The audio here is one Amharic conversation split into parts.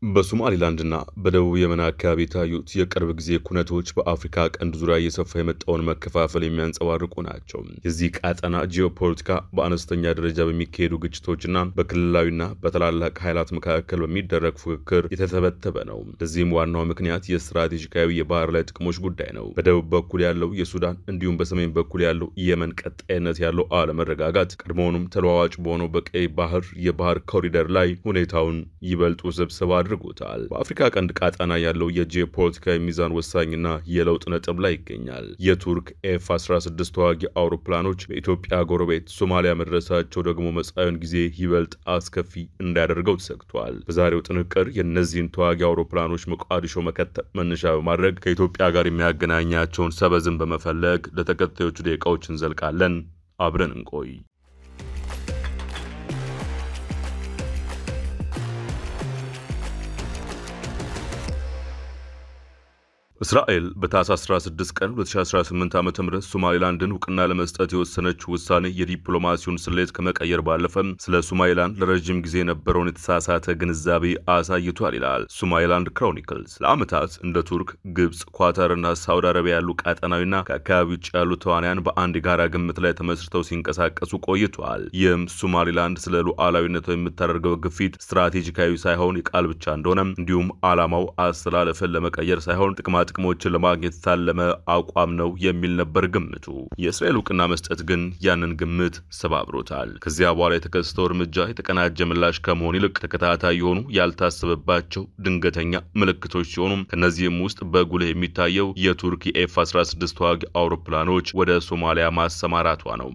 በሶማሊላንድና በደቡብ የመን አካባቢ የታዩት የቅርብ ጊዜ ኩነቶች በአፍሪካ ቀንድ ዙሪያ እየሰፋ የመጣውን መከፋፈል የሚያንጸባርቁ ናቸው። የዚህ ቀጠና ጂኦፖለቲካ በአነስተኛ ደረጃ በሚካሄዱ ግጭቶችና በክልላዊና በታላላቅ ኃይላት መካከል በሚደረግ ፉክክር የተተበተበ ነው። ለዚህም ዋናው ምክንያት የስትራቴጂካዊ የባህር ላይ ጥቅሞች ጉዳይ ነው። በደቡብ በኩል ያለው የሱዳን እንዲሁም በሰሜን በኩል ያለው የመን ቀጣይነት ያለው አለመረጋጋት ቀድሞውንም ተለዋዋጭ በሆነው በቀይ ባህር የባህር ኮሪደር ላይ ሁኔታውን ይበልጡ ስብስብ አድርጎታል። በአፍሪካ ቀንድ ቀጣና ያለው የጂኦፖለቲካዊ ሚዛን ወሳኝና የለውጥ ነጥብ ላይ ይገኛል። የቱርክ ኤፍ-16 ተዋጊ አውሮፕላኖች በኢትዮጵያ ጎረቤት ሶማሊያ መድረሳቸው ደግሞ መጻኢውን ጊዜ ይበልጥ አስከፊ እንዳያደርገው ተሰግቷል። በዛሬው ጥንቅር የእነዚህን ተዋጊ አውሮፕላኖች ሞቃዲሾ መከተል መነሻ በማድረግ ከኢትዮጵያ ጋር የሚያገናኛቸውን ሰበዝን በመፈለግ ለተከታዮቹ ደቂቃዎች እንዘልቃለን። አብረን እንቆይ። እስራኤል በታህሳስ 16 ቀን 2018 ዓ.ም ሶማሊላንድን እውቅና ለመስጠት የወሰነችው ውሳኔ የዲፕሎማሲውን ስሌት ከመቀየር ባለፈ ስለ ሶማሊላንድ ለረጅም ጊዜ የነበረውን የተሳሳተ ግንዛቤ አሳይቷል ይላል ሶማሊላንድ ክሮኒክልስ። ለዓመታት እንደ ቱርክ፣ ግብጽ፣ ኳታርና ሳውዲ አረቢያ ያሉ ቀጠናዊና ከአካባቢ ውጭ ያሉ ተዋንያን በአንድ የጋራ ግምት ላይ ተመስርተው ሲንቀሳቀሱ ቆይቷል። ይህም ሶማሊላንድ ስለ ሉዓላዊነቷ የምታደርገው ግፊት ስትራቴጂካዊ ሳይሆን የቃል ብቻ እንደሆነ እንዲሁም ዓላማው አስተላለፍን ለመቀየር ሳይሆን ጥቅሞችን ለማግኘት ታለመ አቋም ነው የሚል ነበር ግምቱ። የእስራኤል እውቅና መስጠት ግን ያንን ግምት ሰባብሮታል። ከዚያ በኋላ የተከሰተው እርምጃ የተቀናጀ ምላሽ ከመሆን ይልቅ ተከታታይ የሆኑ ያልታሰበባቸው ድንገተኛ ምልክቶች ሲሆኑ ከነዚህም ውስጥ በጉልህ የሚታየው የቱርክ የኤፍ-16 ተዋጊ አውሮፕላኖች ወደ ሶማሊያ ማሰማራቷ ነው።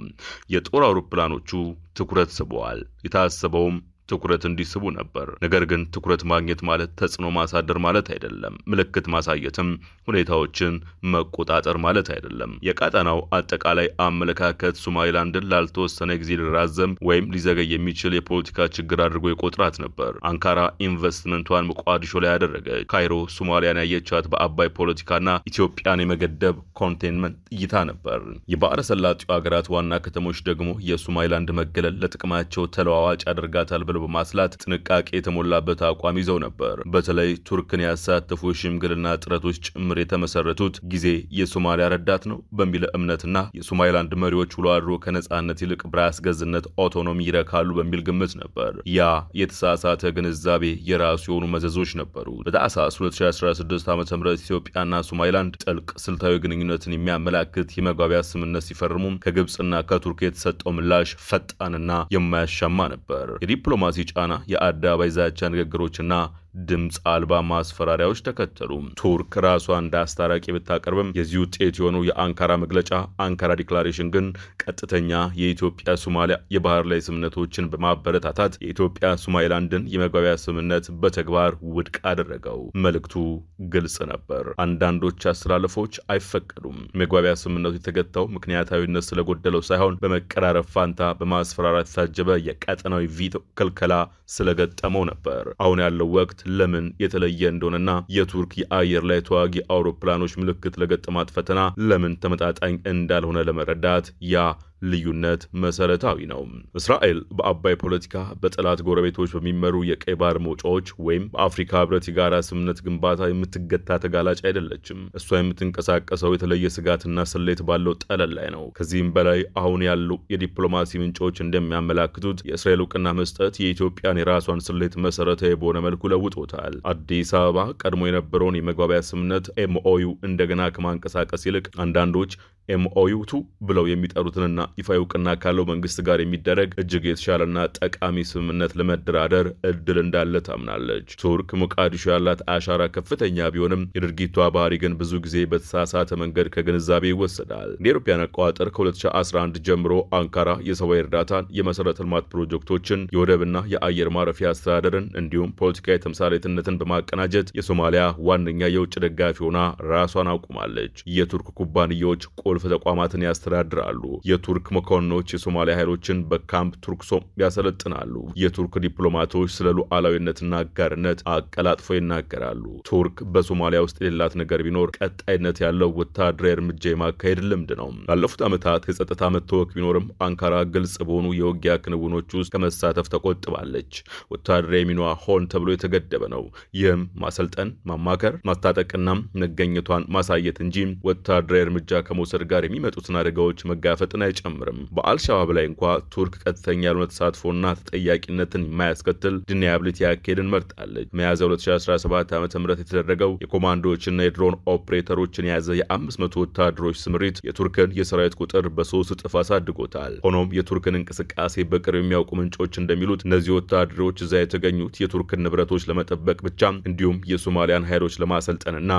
የጦር አውሮፕላኖቹ ትኩረት ስበዋል። የታሰበውም ትኩረት እንዲስቡ ነበር። ነገር ግን ትኩረት ማግኘት ማለት ተጽዕኖ ማሳደር ማለት አይደለም። ምልክት ማሳየትም ሁኔታዎችን መቆጣጠር ማለት አይደለም። የቀጠናው አጠቃላይ አመለካከት ሶማሊላንድን ላልተወሰነ ጊዜ ሊራዘም ወይም ሊዘገይ የሚችል የፖለቲካ ችግር አድርጎ የቆጥራት ነበር። አንካራ ኢንቨስትመንቷን ሞቃዲሾ ላይ ያደረገች፣ ካይሮ ሶማሊያን ያየቻት በአባይ ፖለቲካና ኢትዮጵያን የመገደብ ኮንቴንመንት እይታ ነበር። የባህረ ሰላጤው ሀገራት ዋና ከተሞች ደግሞ የሶማሊላንድ መገለል ለጥቅማቸው ተለዋዋጭ ያደርጋታል ብለው በማስላት ጥንቃቄ የተሞላበት አቋም ይዘው ነበር። በተለይ ቱርክን ያሳተፉ የሽምግልና ጥረቶች ጭምር የተመሰረቱት ጊዜ የሶማሊያ ረዳት ነው በሚል እምነትና የሶማሊላንድ መሪዎች ውሎ አድሮ ከነጻነት ይልቅ በራስ ገዝነት ኦቶኖሚ ይረካሉ በሚል ግምት ነበር። ያ የተሳሳተ ግንዛቤ የራሱ የሆኑ መዘዞች ነበሩ። በታህሳስ 2016 ዓ.ም ኢትዮጵያና ሶማሊላንድ ጥልቅ ስልታዊ ግንኙነትን የሚያመላክት የመግባቢያ ስምምነት ሲፈርሙ ከግብጽና ከቱርክ የተሰጠው ምላሽ ፈጣንና የማያሻማ ነበር። የዲፕሎማሲ ጫና፣ የአደባባይ ዛቻ ንግግሮችና ድምፅ አልባ ማስፈራሪያዎች ተከተሉ። ቱርክ ራሷን እንደ አስታራቂ ብታቀርብም የዚህ ውጤት የሆነው የአንካራ መግለጫ አንካራ ዲክላሬሽን ግን ቀጥተኛ የኢትዮጵያ ሶማሊያ የባህር ላይ ስምምነቶችን በማበረታታት የኢትዮጵያ ሶማሊላንድን የመግባቢያ ስምምነት በተግባር ውድቅ አደረገው። መልእክቱ ግልጽ ነበር። አንዳንዶች አስተላለፎች አይፈቀዱም። የመግባቢያ ስምምነቱ የተገታው ምክንያታዊነት ስለጎደለው ሳይሆን በመቀራረብ ፋንታ በማስፈራራት የታጀበ የቀጠናዊ ቪቶ ክልከላ ስለገጠመው ነበር። አሁን ያለው ወቅት ለምን የተለየ እንደሆነና የቱርክ የአየር ላይ ተዋጊ አውሮፕላኖች ምልክት ለገጠማት ፈተና ለምን ተመጣጣኝ እንዳልሆነ ለመረዳት ያ ልዩነት መሰረታዊ ነው። እስራኤል በአባይ ፖለቲካ በጠላት ጎረቤቶች በሚመሩ የቀይ ባህር መውጫዎች ወይም በአፍሪካ ህብረት የጋራ ስምምነት ግንባታ የምትገታ ተጋላጭ አይደለችም። እሷ የምትንቀሳቀሰው የተለየ ስጋትና ስሌት ባለው ጠለል ላይ ነው። ከዚህም በላይ አሁን ያሉ የዲፕሎማሲ ምንጮች እንደሚያመላክቱት የእስራኤል እውቅና መስጠት የኢትዮጵያን የራሷን ስሌት መሰረታዊ በሆነ መልኩ ለውጦታል። አዲስ አበባ ቀድሞ የነበረውን የመግባቢያ ስምምነት ኤምኦዩ እንደገና ከማንቀሳቀስ ይልቅ አንዳንዶች ኤምኦዩ2 ብለው የሚጠሩትንና ይፋ እውቅና ካለው መንግስት ጋር የሚደረግ እጅግ የተሻለና ጠቃሚ ስምምነት ለመደራደር እድል እንዳለ ታምናለች። ቱርክ ሞቃዲሾ ያላት አሻራ ከፍተኛ ቢሆንም የድርጊቷ ባህሪ ግን ብዙ ጊዜ በተሳሳተ መንገድ ከግንዛቤ ይወሰዳል። እንደ አውሮፓውያን አቆጣጠር ከ2011 ጀምሮ አንካራ የሰብአዊ እርዳታን፣ የመሰረተ ልማት ፕሮጀክቶችን፣ የወደብና የአየር ማረፊያ አስተዳደርን እንዲሁም ፖለቲካዊ ተምሳሌትነትን በማቀናጀት የሶማሊያ ዋነኛ የውጭ ደጋፊ ሆና ራሷን አቁማለች። የቱርክ ኩባንያዎች ቁልፍ ተቋማትን ያስተዳድራሉ። የቱርክ የቱርክ መኮንኖች የሶማሊያ ኃይሎችን በካምፕ ቱርክሶም ያሰለጥናሉ። የቱርክ ዲፕሎማቶች ስለ ሉዓላዊነትና አጋርነት አቀላጥፎ ይናገራሉ። ቱርክ በሶማሊያ ውስጥ የሌላት ነገር ቢኖር ቀጣይነት ያለው ወታደራዊ እርምጃ የማካሄድ ልምድ ነው። ባለፉት ዓመታት የጸጥታ መታወክ ቢኖርም አንካራ ግልጽ በሆኑ የውጊያ ክንውኖች ውስጥ ከመሳተፍ ተቆጥባለች። ወታደራዊ ሚናዋ ሆን ተብሎ የተገደበ ነው። ይህም ማሰልጠን፣ ማማከር፣ ማስታጠቅና መገኘቷን ማሳየት እንጂ ወታደራዊ እርምጃ ከመውሰድ ጋር የሚመጡትን አደጋዎች መጋፈጥን አይጨምርም። በአልሻባብ ላይ እንኳ ቱርክ ቀጥተኛ ያልሆነ ተሳትፎና ተጠያቂነትን የማያስከትል ዲናያብሊቲ ያካሄድን መርጣለች። ሚያዝያ 2017 ዓ.ም የተደረገው የኮማንዶዎችና የድሮን ኦፕሬተሮችን የያዘ የ500 ወታደሮች ስምሪት የቱርክን የሰራዊት ቁጥር በ3 እጥፍ አሳድጎታል። ሆኖም የቱርክን እንቅስቃሴ በቅርብ የሚያውቁ ምንጮች እንደሚሉት እነዚህ ወታደሮች እዛ የተገኙት የቱርክን ንብረቶች ለመጠበቅ ብቻ እንዲሁም የሶማሊያን ኃይሎች ለማሰልጠንና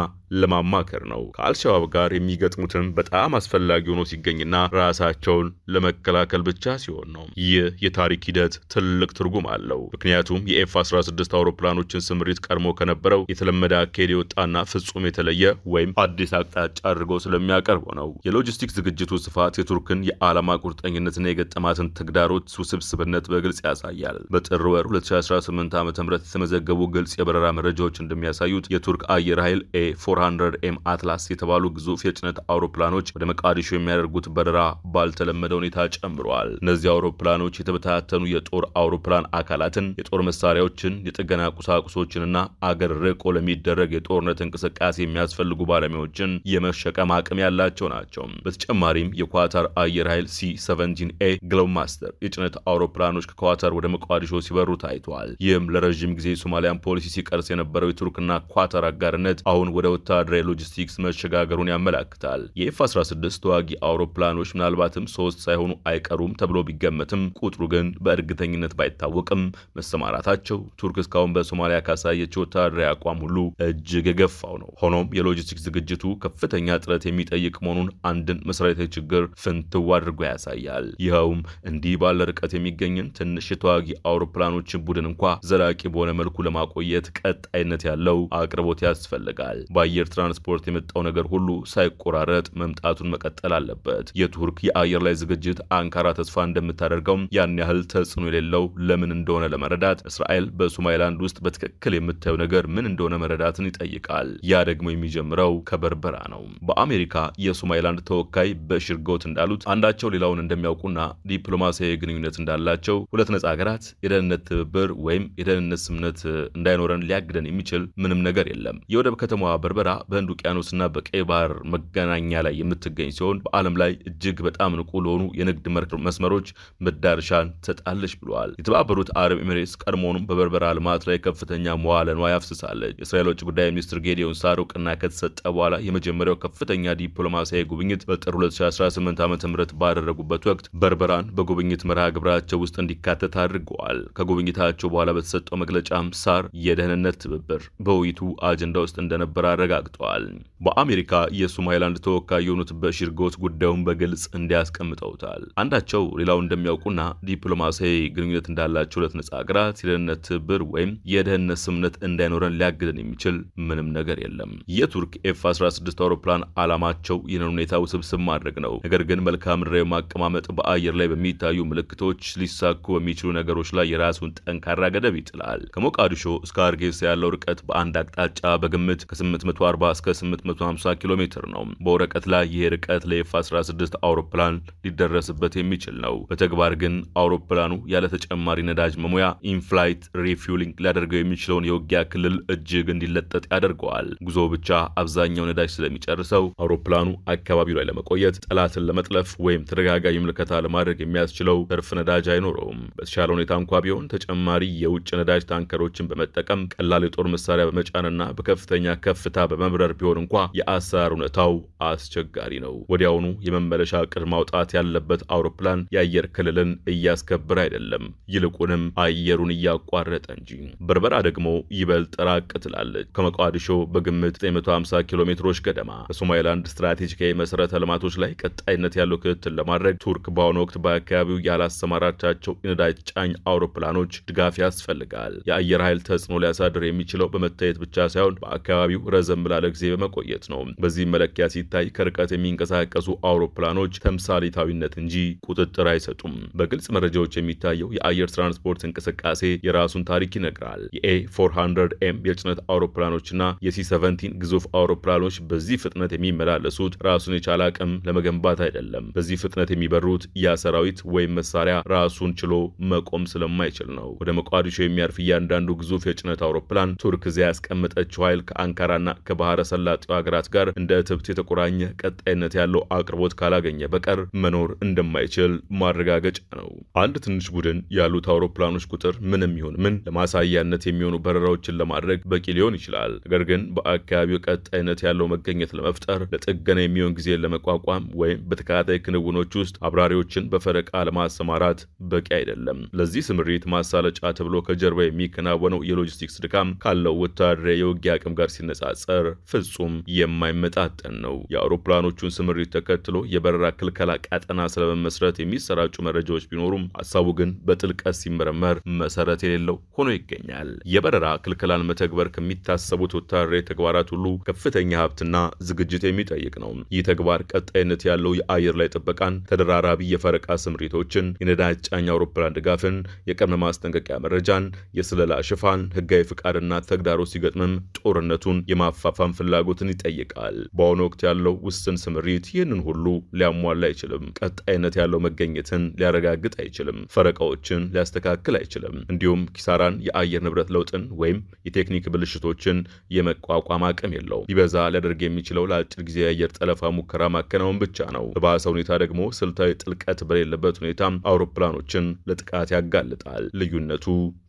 ለማማከር ነው። ከአልሸባብ ጋር የሚገጥሙትም በጣም አስፈላጊ ሆኖ ሲገኝና ራሳቸውን ለመከላከል ብቻ ሲሆን ነው። ይህ የታሪክ ሂደት ትልቅ ትርጉም አለው። ምክንያቱም የኤፍ-16 አውሮፕላኖችን ስምሪት ቀድሞ ከነበረው የተለመደ አካሄድ የወጣና ፍጹም የተለየ ወይም አዲስ አቅጣጫ አድርገው ስለሚያቀርቡ ነው። የሎጂስቲክስ ዝግጅቱ ስፋት የቱርክን የዓላማ ቁርጠኝነትና የገጠማትን ተግዳሮት ውስብስብነት በግልጽ ያሳያል። በጥር ወር 2018 ዓ.ም የተመዘገቡ ግልጽ የበረራ መረጃዎች እንደሚያሳዩት የቱርክ አየር ኃይል ኤ400ኤም አትላስ የተባሉ ግዙፍ የጭነት አውሮፕላኖች ወደ መቃዲሾ የሚያደርጉት በረራ ባልተለመደ ሁኔታ ጨምረዋል። እነዚህ አውሮፕላኖች የተበታተኑ የጦር አውሮፕላን አካላትን፣ የጦር መሳሪያዎችን፣ የጥገና ቁሳቁሶችንና አገር ርቆ ለሚደረግ የጦርነት እንቅስቃሴ የሚያስፈልጉ ባለሙያዎችን የመሸከም አቅም ያላቸው ናቸው። በተጨማሪም የኳታር አየር ኃይል ሲ-17ኤ ግሎብማስተር የጭነት አውሮፕላኖች ከኳታር ወደ መቃዲሾ ሲበሩ ታይተዋል። ይህም ለረዥም ጊዜ የሶማሊያን ፖሊሲ ሲቀርስ የነበረው የቱርክና ኳታር አጋርነት አሁን ወደ ወታደራዊ ሎጂስቲክስ መሸጋገሩን ያመላክታል። የኤፍ-16 ተዋጊ አውሮፕላኖች ምናልባትም 3 ሳይሆኑ አይቀሩም ተብሎ ቢገመትም ቁጥሩ ግን በእርግጠኝነት ባይታወቅም መሰማራታቸው ቱርክ እስካሁን በሶማሊያ ካሳየችው ወታደራዊ አቋም ሁሉ እጅግ የገፋው ነው። ሆኖም የሎጂስቲክስ ዝግጅቱ ከፍተኛ ጥረት የሚጠይቅ መሆኑን አንድን መሰረታዊ ችግር ፍንትው አድርጎ ያሳያል። ይኸውም እንዲህ ባለ ርቀት የሚገኝን ትንሽ የተዋጊ አውሮፕላኖችን ቡድን እንኳ ዘላቂ በሆነ መልኩ ለማቆየት ቀጣይነት ያለው አቅርቦት ያስፈልጋል። በአየር ትራንስፖርት የመጣው ነገር ሁሉ ሳይቆራረጥ መምጣቱን መቀጠል አለበት። የቱርክ የአየር ላይ ዝግጅት አንካራ ተስፋ እንደምታደርገው ያን ያህል ተጽዕኖ የሌለው ለምን እንደሆነ ለመረዳት እስራኤል በሶማሊላንድ ውስጥ በትክክል የምታየው ነገር ምን እንደሆነ መረዳትን ይጠይቃል። ያ ደግሞ የሚጀምረው ከበርበራ ነው። በአሜሪካ የሶማሊላንድ ተወካይ በሽር ጎት እንዳሉት አንዳቸው ሌላውን እንደሚያውቁና ዲፕሎማሲያዊ ግንኙነት እንዳላቸው ሁለት ነጻ ሀገራት የደህንነት ትብብር ወይም የደህንነት ስምምነት እንዳይኖረን ሊያግደን የሚችል ምንም ነገር የለም። የወደብ ከተማዋ በርበራ በህንድ ውቅያኖስና በቀይ ባህር መገናኛ ላይ የምትገኝ ሲሆን በዓለም ላይ እጅግ በጣም ንቁ ለሆኑ የንግድ መስመሮች መዳረሻን ትሰጣለች ብለዋል። የተባበሩት አረብ ኤሚሬትስ ቀድሞውንም በበርበራ ልማት ላይ ከፍተኛ መዋለ ንዋይ አፍስሳለች። የእስራኤል ውጭ ጉዳይ ሚኒስትር ጌዲዮን ሳር እውቅና ከተሰጠ በኋላ የመጀመሪያው ከፍተኛ ዲፕሎማሲያዊ ጉብኝት በጥር 2018 ዓ.ም ባደረጉበት ወቅት በርበራን በጉብኝት መርሃ ግብራቸው ውስጥ እንዲካተት አድርገዋል። ከጉብኝታቸው በኋላ በተሰጠው መግለጫም ሳር የደህንነት ትብብር በውይይቱ አጀንዳ ውስጥ እንደነበረ አረጋግጠዋል። በአሜሪካ የሶማሊላንድ ተወካይ የሆኑት በሽር ጎት ጉዳዩን በግልጽ እንዲያስቀምጠውታል። አንዳቸው ሌላው እንደሚያውቁና ዲፕሎማሲያዊ ግንኙነት እንዳላቸው ሁለት ነጻ ሀገራት የደህንነት ትብብር ወይም የደህንነት ስምምነት እንዳይኖረን ሊያግደን የሚችል ምንም ነገር የለም። የቱርክ ኤፍ-16 አውሮፕላን ዓላማቸው ይህንን ሁኔታ ውስብስብ ማድረግ ነው። ነገር ግን መልክዓ ምድራዊ ማቀማመጥ በአየር ላይ በሚታዩ ምልክቶች ሊሳኩ በሚችሉ ነገሮች ላይ የራሱን ጠንካራ ገደብ ይጥላል። ከሞቃዲሾ እስከ አርጌሳ ያለው ርቀት በአንድ አቅጣጫ በግምት ከ840 እስከ 850 ኪሎ ሜትር ነው። በወረቀት ላይ ይህ ርቀት ለኤፍ-16 አውሮፕላን ሊደረስበት የሚችል ነው። በተግባር ግን አውሮፕላኑ ያለ ተጨማሪ ነዳጅ መሙያ ኢንፍላይት ሪፊውሊንግ ሊያደርገው የሚችለውን የውጊያ ክልል እጅግ እንዲለጠጥ ያደርገዋል። ጉዞ ብቻ አብዛኛው ነዳጅ ስለሚጨርሰው አውሮፕላኑ አካባቢው ላይ ለመቆየት ጠላትን ለመጥለፍ ወይም ተደጋጋሚ ምልከታ ለማድረግ የሚያስችለው ትርፍ ነዳጅ አይኖረውም። በተሻለ ሁኔታ እንኳ ቢሆን ተጨማሪ የውጭ ነዳጅ ታንከሮችን በመጠቀም ቀላል የጦር መሳሪያ በመጫንና በከፍተኛ ከፍታ በመብረር ቢሆን እንኳ የአሰራር እውነታው አስቸጋሪ ነው። ወዲያውኑ የመመለሻ ዕቅድ ማውጣት ያለበት አውሮፕላን የአየር ክልልን እያስከበረ አይደለም፣ ይልቁንም አየሩን እያቋረጠ እንጂ። በርበራ ደግሞ ይበልጥ ራቅ ትላለች። ከሞቃዲሾ በግምት 950 ኪሎ ሜትሮች ገደማ። በሶማሊላንድ ስትራቴጂካዊ መሰረተ ልማቶች ላይ ቀጣይነት ያለው ክትትል ለማድረግ ቱርክ በአሁኑ ወቅት በአካባቢው ያላሰማራቻቸው የነዳጅ ጫኝ አውሮፕላኖች ድጋፍ ያስፈልጋል። የአየር ኃይል ተጽዕኖ ሊያሳድር የሚችለው በመታየት ብቻ ሳይሆን በአካባቢው ረዘም ረዘም ላለ ጊዜ በመቆየት ነው። በዚህ መለኪያ ሲታይ ከርቀት የሚንቀሳቀሱ አውሮፕላኖች ተምሳሌታዊነት እንጂ ቁጥጥር አይሰጡም። በግልጽ መረጃዎች የሚታየው የአየር ትራንስፖርት እንቅስቃሴ የራሱን ታሪክ ይነግራል። የA400M የጭነት አውሮፕላኖችና የC-17 ግዙፍ አውሮፕላኖች በዚህ ፍጥነት የሚመላለሱት ራሱን የቻለ አቅም ለመገንባት አይደለም። በዚህ ፍጥነት የሚበሩት ያ ሰራዊት ወይም መሳሪያ ራሱን ችሎ መቆም ስለማይችል ነው። ወደ ሞቃዲሾ የሚያርፍ እያንዳንዱ ግዙፍ የጭነት አውሮፕላን ቱርክ እዚያ ያስቀመጠችው ኃይል ከአንካራና ከባህረ ሰላጤው ሀገራት ጋር እንደ እትብት የተቆራኘ ቀጣይነት ያለው አቅርቦት ካላገኘ በቀር መኖር እንደማይችል ማረጋገጫ ነው። አንድ ትንሽ ቡድን ያሉት አውሮፕላኖች ቁጥር ምንም ይሁን ምን ለማሳያነት የሚሆኑ በረራዎችን ለማድረግ በቂ ሊሆን ይችላል። ነገር ግን በአካባቢው ቀጣይነት ያለው መገኘት ለመፍጠር ለጥገና የሚሆን ጊዜ ለመቋቋም ወይም በተከታታይ ክንውኖች ውስጥ አብራሪዎችን በፈረቃ ለማሰማራት በቂ አይደለም። ለዚህ ስምሪት ማሳለጫ ተብሎ ከጀርባ የሚከናወነው የሎጂስቲክስ ድካም ካለው ወታደራዊ የውጊያ አቅም ጋር ሲነጻጸር ፍጹም የማይመጣጠን ነው። የአውሮፕላኖቹን ስምሪት ተከትሎ የበረራ ክልከላ ቀጠና ስለመመስረት የሚሰራጩ መረጃዎች ቢኖሩም ሀሳቡ ግን በጥልቀት ሲመረመር መሰረት የሌለው ሆኖ ይገኛል። የበረራ ክልከላን መተግበር ከሚታሰቡት ወታደራዊ ተግባራት ሁሉ ከፍተኛ ሀብትና ዝግጅት የሚጠይቅ ነው። ይህ ተግባር ቀጣይነት ያለው የአየር ላይ ጥበቃን፣ ተደራራቢ የፈረቃ ስምሪቶችን፣ የነዳጅ ጫኝ አውሮፕላን ድጋፍን፣ የቅድመ ማስጠንቀቂያ መረጃን፣ የስለላ ሽፋን፣ ህጋዊ ፍቃድና ተግዳሮት ሲገጥምም ጦርነቱን የማፋፋም ፍላጎትን ይጠይቃል። በአሁኑ ወቅት ያለው ውስን ስምሪት ይህንን ሁሉ ሊያሟላ አይችልም። ቀጣይነት ያለው መገኘትን ሊያረጋግጥ አይችልም። ፈረቃዎችን ሊያስተካክል አይችልም። እንዲሁም ኪሳራን፣ የአየር ንብረት ለውጥን ወይም የቴክኒክ ብልሽቶችን የመቋቋም አቅም የለውም። ሊበዛ ሊያደርግ የሚችለው ለአጭር ጊዜ የአየር ጠለፋ ሙከራ ማከናወን ብቻ ነው። በባሰ ሁኔታ ደግሞ ስልታዊ ጥልቀት በሌለበት ሁኔታ አውሮፕላኖችን ለጥቃት ያጋልጣል። ልዩነቱ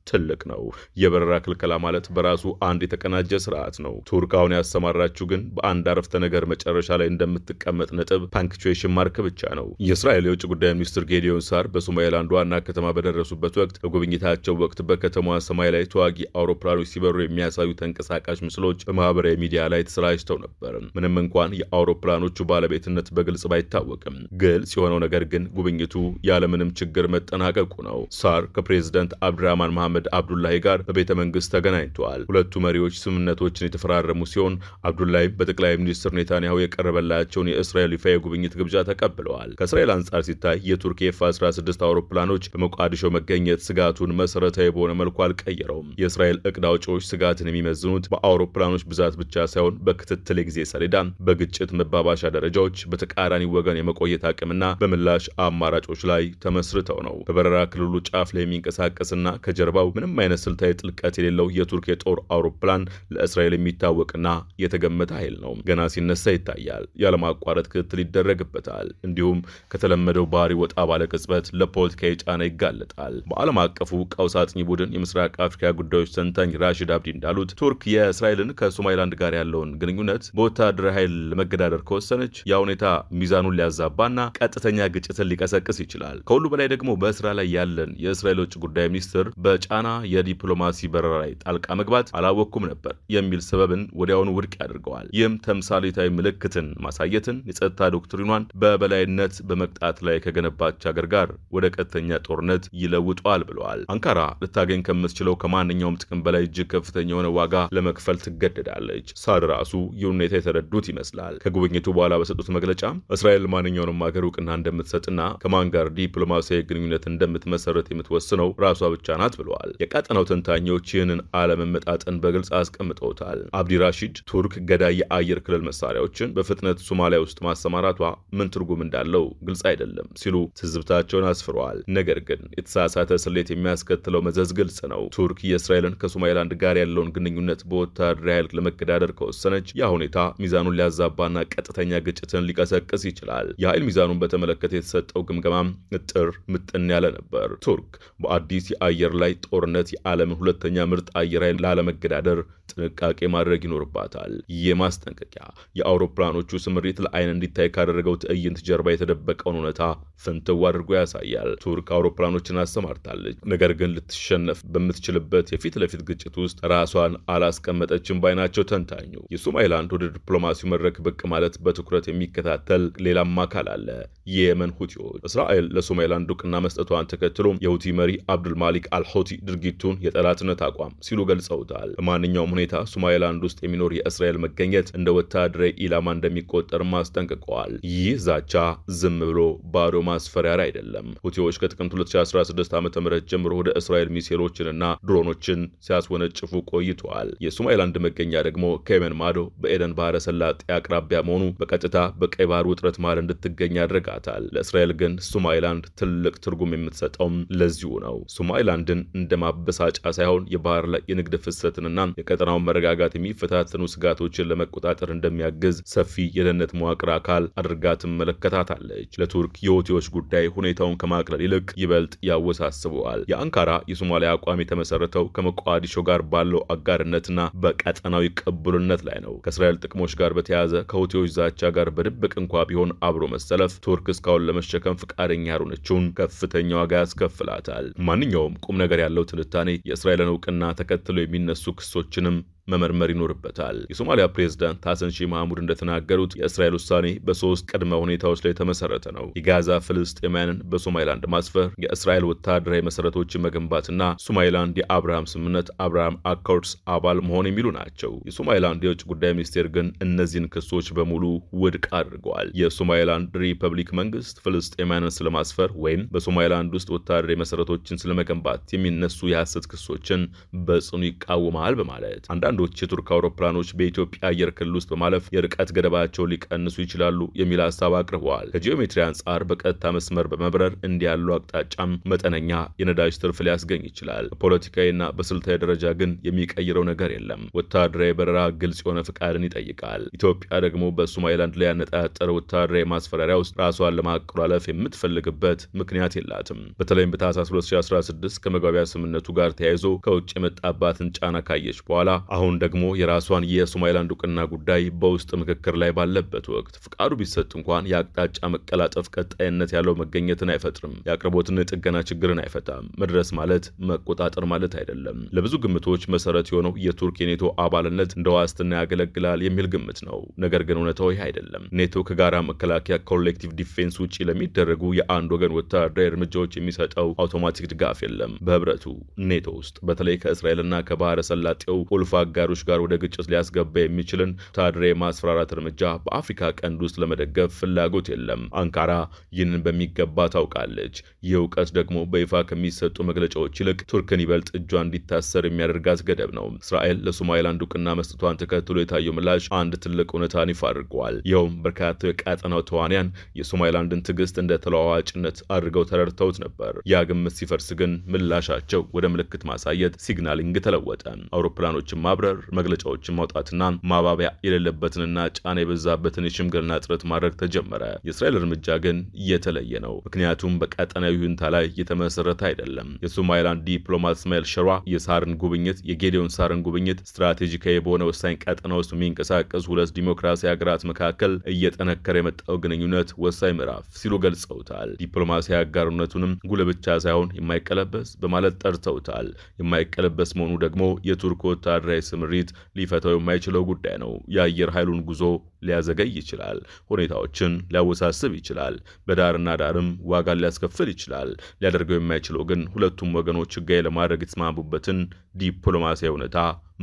ትልቅ ነው። የበረራ ክልከላ ማለት በራሱ አንድ የተቀናጀ ስርዓት ነው። ቱርክ አሁን ያሰማራችው ግን በአንድ አረፍተ ነገር መጨረሻ ላይ እንደምትቀመጥ ነጥብ ፓንክቹዌሽን ማርክ ብቻ ነው። የእስራኤል የውጭ ጉዳይ ሚኒስትር ጌዲዮን ሳር በሶማሊላንድ ዋና ከተማ በደረሱበት ወቅት በጉብኝታቸው ወቅት በከተማዋ ሰማይ ላይ ተዋጊ አውሮፕላኖች ሲበሩ የሚያሳዩ ተንቀሳቃሽ ምስሎች በማህበራዊ ሚዲያ ላይ ተሰራጭተው ነበር። ምንም እንኳን የአውሮፕላኖቹ ባለቤትነት በግልጽ ባይታወቅም፣ ግልጽ የሆነው ነገር ግን ጉብኝቱ ያለምንም ችግር መጠናቀቁ ነው። ሳር ከፕሬዝዳንት አብድራህማን መሐመድ አብዱላሂ ጋር በቤተ መንግስት ተገናኝተዋል። ሁለቱ መሪዎች ስምምነቶችን የተፈራረሙ ሲሆን አብዱላሂ በጠቅላይ ሚኒስትር ኔታንያሁ የቀረበላቸውን የእስራኤል ይፋ የጉብኝት ግብዣ ተቀብለዋል። ከእስራኤል አንጻር ሲታይ የቱርክ F-16 አውሮፕላኖች በሞቃዲሾ መገኘት ስጋቱን መሰረታዊ በሆነ መልኩ አልቀየረውም። የእስራኤል እቅድ አውጪዎች ስጋትን የሚመዝኑት በአውሮፕላኖች ብዛት ብቻ ሳይሆን በክትትል የጊዜ ሰሌዳ፣ በግጭት መባባሻ ደረጃዎች፣ በተቃራኒ ወገን የመቆየት አቅምና በምላሽ አማራጮች ላይ ተመስርተው ነው። በበረራ ክልሉ ጫፍ ላይ የሚንቀሳቀስና ከጀርባው ምንም አይነት ስልታዊ ጥልቀት የሌለው የቱርክ የጦር አውሮፕላን ለእስራኤል የሚታወቅና የተገመተ ኃይል ነው። ገና ሲነሳ ይታያል። ያለማቋረጥ ክትትል ይደረግበታል። እንዲሁም ከተለመደው ባህሪ ወጣ ባለ ቅጽበት ለፖለቲካዊ ጫና ይጋለጣል። በዓለም አቀፉ ቀውስ አጥኚ ቡድን የምስራቅ አፍሪካ ጉዳዮች ተንታኝ ራሺድ አብዲ እንዳሉት ቱርክ የእስራኤልን ከሶማሊላንድ ጋር ያለውን ግንኙነት በወታደራዊ ኃይል ለመገዳደር ከወሰነች ያ ሁኔታ ሚዛኑን ሊያዛባና ቀጥተኛ ግጭትን ሊቀሰቅስ ይችላል። ከሁሉ በላይ ደግሞ በስራ ላይ ያለን የእስራኤል ውጭ ጉዳይ ሚኒስትር በጫና የዲፕሎማሲ በረራ ላይ ጣልቃ መግባት አላወኩም ነበር የሚል ሰበብን ወዲያውኑ ውድቅ ያደርገዋል። ይህም ተምሳሌታዊ ምልክትን ማሳየትን፣ የጸጥታ ዶክትሪኗን በበላይነት በመቅጣት ላይ ከገነባች ሀገር ጋር ወደ ቀጥተኛ ጦርነት ይለውጧል ብለዋል። አንካራ ልታገኝ ከምትችለው ከማንኛውም ጥቅም በላይ እጅግ ከፍተኛ የሆነ ዋጋ ለመክፈል ትገደዳለች። ሳድ ራሱ ይህ ሁኔታ የተረዱት ይመስላል። ከጉብኝቱ በኋላ በሰጡት መግለጫ እስራኤል ማንኛውንም ሀገር እውቅና እንደምትሰጥና ከማን ጋር ዲፕሎማሲያዊ ግንኙነት እንደምትመሰረት የምትወስነው ራሷ ብቻ ናት ብለዋል። የቀጠናው ተንታኞች ይህንን አለመመጣጠን በግልጽ አስቀምጠውታል። አብዲ ራሺድ ቱርክ ገዳይ የአየር ክልል መሳሪያዎችን በፍጥነት ሶማሊያ ውስጥ ማሰማራቷ ምን ትርጉም እንዳለው ግልጽ አይደለም ሲሉ ትዝብታቸውን አስፍረዋል። ነገር ግን የተሳሳተ ስሌት የሚያስከትለው መዘዝ ግልጽ ነው። ቱርክ የእስራኤልን ከሶማሊላንድ ጋር ያለውን ግንኙነት በወታደራዊ ኃይል ለመገዳደር ከወሰነች ያ ሁኔታ ሚዛኑን ሊያዛባና ቀጥተኛ ግጭትን ሊቀሰቅስ ይችላል። የኃይል ሚዛኑን በተመለከተ የተሰጠው ግምገማም እጥር ምጥን ያለ ነበር። ቱርክ በአዲስ የአየር ላይ ጦርነት የዓለምን ሁለተኛ ምርጥ አየር ኃይል ላለመገዳደር ጥንቃቄ ማድረግ ይኖርባታል። ይህ ማስጠንቀቂያ የአውሮፕላኖቹ ስምሪት ለአይን እንዲታይ ካደረገው ትዕይንት ጀርባ የተደበቀውን እውነታ ፍንትው አድርጎ ያሳያል። ቱርክ አውሮፕላኖችን አሰማርታለች፣ ነገር ግን ልትሸነፍ በምትችልበት የፊት ለፊት ግጭት ውስጥ ራሷን አላስቀመጠችም ባይ ናቸው ተንታኙ። የሶማሊላንድ ወደ ዲፕሎማሲው መድረክ ብቅ ማለት በትኩረት የሚከታተል ሌላም አካል አለ። የየመን ሁቲዎች እስራኤል ለሶማሊላንድ እውቅና መስጠቷን ተከትሎ የሁቲ መሪ አብዱል ማሊክ አልሁቲ ድርጊቱን የጠላትነት አቋም ሲሉ ገልጸውታል። በማንኛውም ሁኔታ ሶማሌላንድ ውስጥ የሚኖር የእስራኤል መገኘት እንደ ወታደራዊ ኢላማ እንደሚቆጠርም አስጠንቅቀዋል። ይህ ዛቻ ዝም ብሎ ባዶ ማስፈራሪያ አይደለም። ሁቲዎች ከጥቅምት 2016 ዓ.ም ጀምሮ ወደ እስራኤል ሚሳኤሎችንና ድሮኖችን ሲያስወነጭፉ ቆይተዋል። የሶማሌላንድ መገኛ ደግሞ ከየመን ማዶ በኤደን ባህረ ሰላጤ አቅራቢያ መሆኑ በቀጥታ በቀይ ባህር ውጥረት መሃል እንድትገኝ ያደርጋታል። ለእስራኤል ግን ሶማሌላንድ ትልቅ ትርጉም የምትሰጠውም ለዚሁ ነው። ሶማሌላንድን እንደ ማበሳጫ ሳይሆን የባህር ላይ የንግድ ፍሰትንና የቀጠናውን መረጋጋት የሚፈታተኑ ስጋቶችን ለመቆጣጠር እንደሚያግዝ ሰፊ የደህንነት መዋቅር አካል አድርጋ ትመለከታታለች። ለቱርክ የሁቲዎች ጉዳይ ሁኔታውን ከማቅለል ይልቅ ይበልጥ ያወሳስበዋል። የአንካራ የሶማሊያ አቋም የተመሰረተው ከሞቃዲሾ ጋር ባለው አጋርነትና በቀጠናዊ ቅቡልነት ላይ ነው። ከእስራኤል ጥቅሞች ጋር በተያያዘ ከሁቲዎች ዛቻ ጋር በድብቅ እንኳ ቢሆን አብሮ መሰለፍ ቱርክ እስካሁን ለመሸከም ፍቃደኛ ያልሆነችውን ከፍተኛ ዋጋ ያስከፍላታል። ማንኛውም ቁም ነገር ያለው ትንታኔ የእስራኤልን እውቅና ተከትሎ የሚነሱ ክሶችንም መመርመር ይኖርበታል። የሶማሊያ ፕሬዝዳንት ሐሰን ሺህ መሐሙድ እንደተናገሩት የእስራኤል ውሳኔ በሶስት ቅድመ ሁኔታዎች ላይ የተመሰረተ ነው። የጋዛ ፍልስጤማውያንን በሶማሊላንድ ማስፈር፣ የእስራኤል ወታደራዊ መሰረቶችን መገንባትና ሶማሊላንድ የአብርሃም ስምምነት አብርሃም አኮርድስ አባል መሆን የሚሉ ናቸው። የሶማሊላንድ የውጭ ጉዳይ ሚኒስቴር ግን እነዚህን ክሶች በሙሉ ውድቅ አድርገዋል። የሶማሊላንድ ሪፐብሊክ መንግስት ፍልስጤማውያንን ስለማስፈር ወይም በሶማሊላንድ ውስጥ ወታደራዊ መሰረቶችን ስለመገንባት የሚነሱ የሐሰት ክሶችን በጽኑ ይቃወማል በማለት አንዳንዶች የቱርክ አውሮፕላኖች በኢትዮጵያ አየር ክልል ውስጥ በማለፍ የርቀት ገደባቸው ሊቀንሱ ይችላሉ የሚል ሀሳብ አቅርበዋል። ከጂኦሜትሪ አንጻር በቀጥታ መስመር በመብረር እንዲህ ያሉ አቅጣጫም መጠነኛ የነዳጅ ትርፍ ሊያስገኝ ይችላል። በፖለቲካዊና በስልታዊ ደረጃ ግን የሚቀይረው ነገር የለም። ወታደራዊ በረራ ግልጽ የሆነ ፍቃድን ይጠይቃል። ኢትዮጵያ ደግሞ በሶማሌላንድ ላይ ያነጣጠረ ወታደራዊ ማስፈራሪያ ውስጥ ራሷን ለማቆላለፍ የምትፈልግበት ምክንያት የላትም። በተለይም በታህሳስ 2016 ከመግባቢያ ስምምነቱ ጋር ተያይዞ ከውጭ የመጣባትን ጫና ካየች በኋላ አሁን ደግሞ የራሷን የሶማሌላንድ እውቅና ጉዳይ በውስጥ ምክክር ላይ ባለበት ወቅት ፍቃዱ ቢሰጥ እንኳን የአቅጣጫ መቀላጠፍ ቀጣይነት ያለው መገኘትን አይፈጥርም። የአቅርቦትና የጥገና ችግርን አይፈታም። መድረስ ማለት መቆጣጠር ማለት አይደለም። ለብዙ ግምቶች መሰረት የሆነው የቱርክ የኔቶ አባልነት እንደ ዋስትና ያገለግላል የሚል ግምት ነው። ነገር ግን እውነታው ይህ አይደለም። ኔቶ ከጋራ መከላከያ ኮሌክቲቭ ዲፌንስ ውጪ ለሚደረጉ የአንድ ወገን ወታደራዊ እርምጃዎች የሚሰጠው አውቶማቲክ ድጋፍ የለም። በህብረቱ ኔቶ ውስጥ በተለይ ከእስራኤልና ከባህረ ሰላጤው ቁልፍ አጋሮች ጋር ወደ ግጭት ሊያስገባ የሚችልን ወታደራዊ ማስፈራራት እርምጃ በአፍሪካ ቀንድ ውስጥ ለመደገፍ ፍላጎት የለም። አንካራ ይህንን በሚገባ ታውቃለች። ይህ እውቀት ደግሞ በይፋ ከሚሰጡ መግለጫዎች ይልቅ ቱርክን ይበልጥ እጇ እንዲታሰር የሚያደርጋት ገደብ ነው። እስራኤል ለሶማሌላንድ እውቅና መስጠቷን ተከትሎ የታየው ምላሽ አንድ ትልቅ እውነታን ይፋ አድርገዋል። ይኸውም በርካታ የቀጠናው ተዋንያን የሶማሌላንድን ትዕግስት እንደ ተለዋዋጭነት አድርገው ተረድተውት ነበር። ያ ግምት ሲፈርስ ግን ምላሻቸው ወደ ምልክት ማሳየት ሲግናሊንግ ተለወጠ። አውሮፕላኖችን ማብረር፣ መግለጫዎችን ማውጣትና ማባቢያ የሌለበትንና ጫና የበዛበትን የሽምግልና ጥረት ማድረግ ተጀመረ። የእስራኤል እርምጃ ግን የተለየ ነው። ምክንያቱም በቀጠናዊ ሁኔታ ላይ የተመሰረተ አይደለም። የሶማሌላንድ ዲፕሎማት እስማኤል ሸሯ የሳርን ጉብኝት የጌዲዮን ሳርን ጉብኝት ስትራቴጂካዊ በሆነ ወሳኝ ቀጠና ውስጥ የሚንቀሳቀሱ ሁለት ዲሞክራሲያዊ ሀገራት መካከል እየጠነከረ የመጣው ግንኙነት ወሳኝ ምዕራፍ ሲሉ ገልጸውታል። ዲፕሎማሲያዊ አጋርነቱንም ጉልህ ብቻ ሳይሆን የማይቀለበስ በማለት ጠርተውታል። የማይቀለበስ መሆኑ ደግሞ የቱርክ ወታደራዊ ስምሪት ሊፈታው የማይችለው ጉዳይ ነው። የአየር ኃይሉን ጉዞ ሊያዘገይ ይችላል። ሁኔታዎችን ሊያወሳስብ ይችላል። በዳርና ዳርም ዋጋ ሊያስከፍል ይችላል። ሊያደርገው የማይችለው ግን ሁለቱም ወገኖች ህጋዊ ለማድረግ የተስማሙበትን ዲፕሎማሲያዊ እውነታ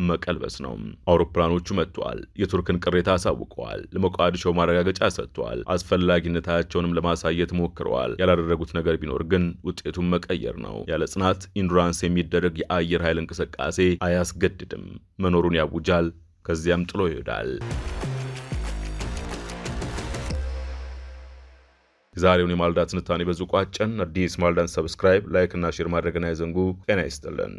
መቀልበስ ነው። አውሮፕላኖቹ መጥተዋል። የቱርክን ቅሬታ አሳውቀዋል። ለሞቃዲሾ ማረጋገጫ ሰጥተዋል። አስፈላጊነታቸውንም ለማሳየት ሞክረዋል። ያላደረጉት ነገር ቢኖር ግን ውጤቱን መቀየር ነው። ያለ ጽናት ኢንዱራንስ የሚደረግ የአየር ኃይል እንቅስቃሴ አያስገድድም። መኖሩን ያውጃል፣ ከዚያም ጥሎ ይሄዳል። ዛሬውን የማለዳ ትንታኔ በዙ ቋጨን። አዲስ ማለዳን ሰብስክራይብ፣ ላይክ እና ሼር ማድረግን አይዘንጉ። ጤና ይስጥልን።